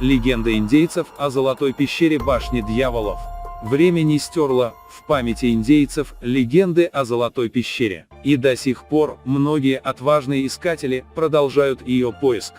Легенда индейцев о Золотой пещере башни Дьяволов. Время не стерло в памяти индейцев легенды о Золотой пещере, и до сих пор многие отважные искатели продолжают ее поиск.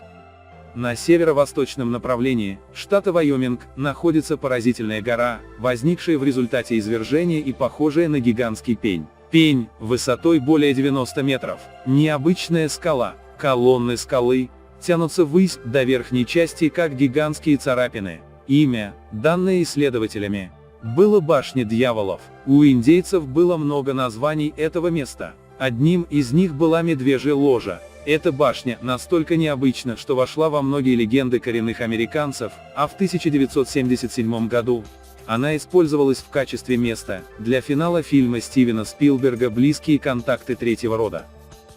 На северо-восточном направлении штата Вайоминг находится поразительная гора, возникшая в результате извержения и похожая на гигантский пень. Пень, высотой более 90 метров. Необычная скала. Колонны скалы тянутся ввысь до верхней части как гигантские царапины. Имя, данное исследователями, было башня Дьяволов. У индейцев было много названий этого места. Одним из них была Медвежья ложа. Эта башня настолько необычна, что вошла во многие легенды коренных американцев, а в 1977 году она использовалась в качестве места для финала фильма Стивена Спилберга «Близкие контакты третьего рода».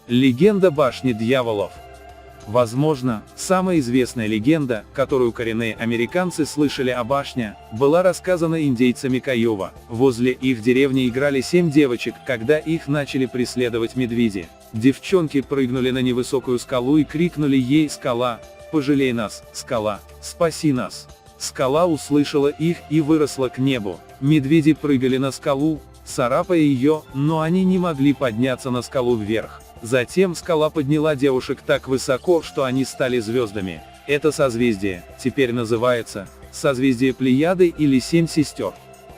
Легенда башни Дьяволов. Возможно, самая известная легенда, которую коренные американцы слышали о башне, была рассказана индейцами Кайова. Возле их деревни играли 7 девочек, когда их начали преследовать медведи. Девчонки прыгнули на невысокую скалу и крикнули ей: «Скала, пожалей нас, скала, спаси нас!» Скала услышала их и выросла к небу. Медведи прыгали на скалу, царапая ее, но они не могли подняться на скалу вверх. Затем скала подняла девушек так высоко, что они стали звездами. Это созвездие теперь называется созвездие Плеяды или 7 сестер.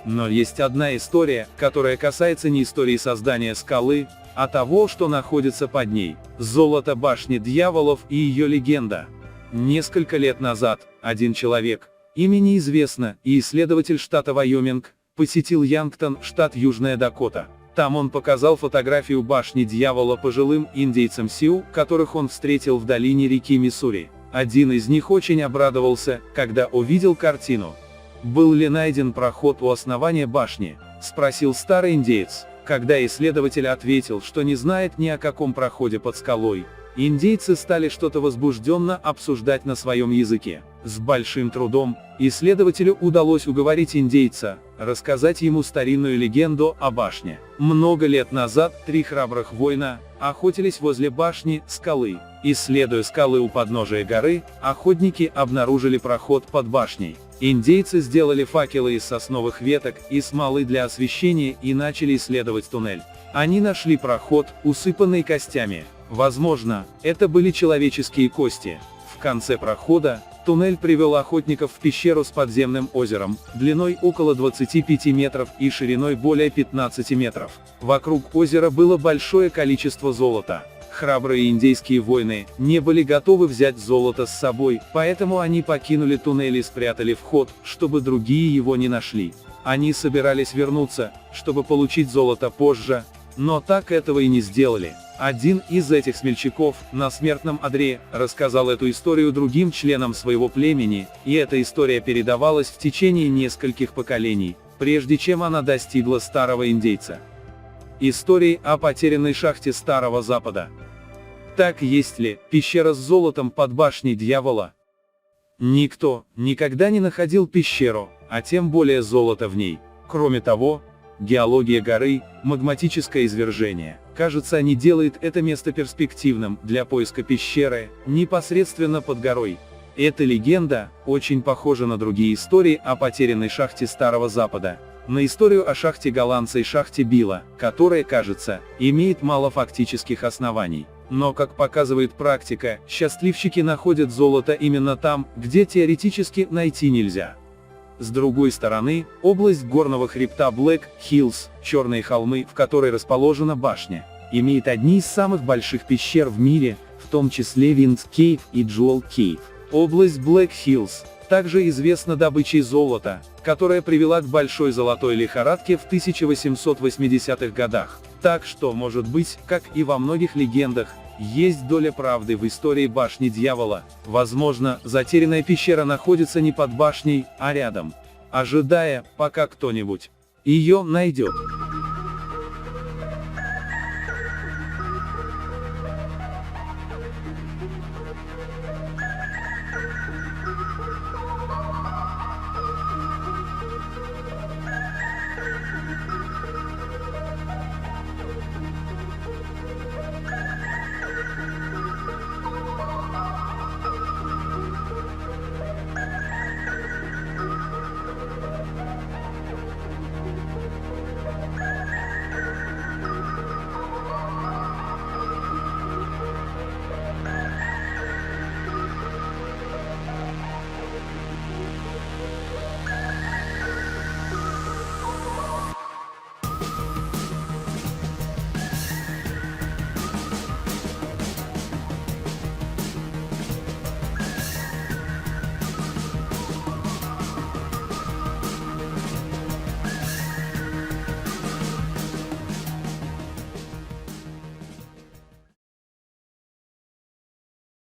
Но есть одна история, которая касается не истории создания скалы, а того, что находится под ней. Золото башни Дьяволов и ее легенда. Несколько лет назад, один человек, имя неизвестно, и исследователь штата Вайоминг, посетил Янгтон, штат Южная Дакота. Там он показал фотографию башни Дьявола пожилым индейцам Сиу, которых он встретил в долине реки Миссури. Один из них очень обрадовался, когда увидел картину. «Был ли найден проход у основания башни?» – спросил старый индеец. Когда исследователь ответил, что не знает ни о каком проходе под скалой, индейцы стали что-то возбужденно обсуждать на своем языке. С большим трудом исследователю удалось уговорить индейца рассказать ему старинную легенду о башне. Много лет назад 3 храбрых воина охотились возле башни скалы. Исследуя скалы у подножия горы, охотники обнаружили проход под башней. Индейцы сделали факелы из сосновых веток и смолы для освещения и начали исследовать туннель. Они нашли проход, усыпанный костями. Возможно, это были человеческие кости. В конце прохода туннель привел охотников в пещеру с подземным озером, длиной около 25 метров и шириной более 15 метров. Вокруг озера было большое количество золота. Храбрые индейские воины не были готовы взять золото с собой, поэтому они покинули туннель и спрятали вход, чтобы другие его не нашли. Они собирались вернуться, чтобы получить золото позже, но так этого и не сделали. Один из этих смельчаков, на смертном одре, рассказал эту историю другим членам своего племени, и эта история передавалась в течение нескольких поколений, прежде чем она достигла старого индейца. Истории о потерянной шахте Старого Запада. Так, есть ли пещера с золотом под башней Дьявола? Никто никогда не находил пещеру, а тем более золото в ней. Кроме того, геология горы, магматическое извержение, кажется, не делает это место перспективным для поиска пещеры непосредственно под горой. Эта легенда очень похожа на другие истории о потерянной шахте Старого Запада, на историю о шахте голландца и шахте Билла, которая, кажется, имеет мало фактических оснований. Но, как показывает практика, счастливчики находят золото именно там, где теоретически найти нельзя. С другой стороны, область горного хребта Black Hills, черные холмы, в которой расположена башня, имеет одни из самых больших пещер в мире, в том числе Wind Cave и Jewel Cave. Область Black Hills также известна добычей золота, которая привела к большой золотой лихорадке в 1880-х годах. Так что, может быть, как и во многих легендах, есть доля правды в истории башни Дьявола. Возможно, затерянная пещера находится не под башней, а рядом, ожидая, пока кто-нибудь ее найдет.